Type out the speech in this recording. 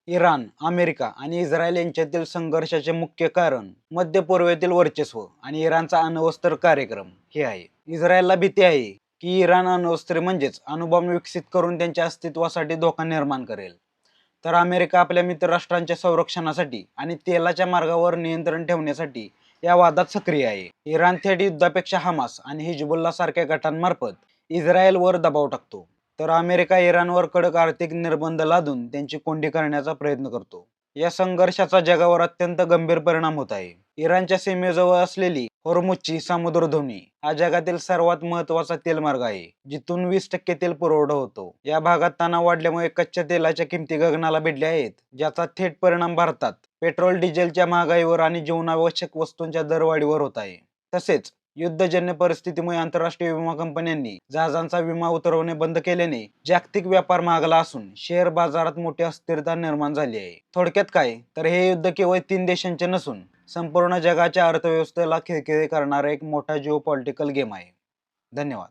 Iran, America आणि Israel यांच्यातील संघर्षाचे मुख्य कारण मध्य पूर्वेतील वर्चस्व आणि इराणचा अण्वस्त्र कार्यक्रम हे आहे. इस्रायलला भीती आहे की इराण अण्वस्त्रे म्हणजेच अणुबॉम्ब विकसित करून त्यांच्या अस्तित्वासाठी धोका निर्माण करेल. तर अमेरिका आपल्या मित्रराष्ट्रांच्या संरक्षणासाठी आणि तेलाच्या मार्गावर नियंत्रण ठेवण्यासाठी या वादात सक्रिय आहे. इराण थेट युद्धापेक्षा हमास आणि हिजबुल्ला सारख्या गटांमार्फत इस्रायलवर दबाव टाकतो. तर अमेरिका इराणवर कडक आर्थिक निर्बंध लादून त्यांची कोंडी करण्याचा प्रयत्न करतो. या संघर्षाचा जगावर अत्यंत गंभीर परिणाम होत आहे. इराणच्या सीमेजवळ असलेली होर्मुझची सामुद्रधुनी हा जगातील सर्वात महत्त्वाचा तेलमार्ग आहे, जिथून 20% तेल पुरवठा होतो. या भागात तणाव वाढल्यामुळे कच्च्या तेलाच्या किमती गगनाला भिडल्या आहेत, ज्याचा थेट परिणाम भारतात पेट्रोल डिझेलच्या महागाईवर आणि जीवनावश्यक वस्तूंच्या दरवाढीवर होत आहे. तसेच युद्धजन्य परिस्थितीमुळे आंतरराष्ट्रीय विमा कंपन्यांनी जहाजांचा विमा उतरवणे बंद केल्याने जागतिक व्यापार महागला असून शेअर बाजारात मोठी अस्थिरता निर्माण झाली आहे. थोडक्यात काय तर हे युद्ध केवळ 3 देशांचे नसून संपूर्ण जगाच्या अर्थव्यवस्थेला खिळखिळे करणारा एक मोठा जिओपॉलिटिकल गेम आहे. धन्यवाद.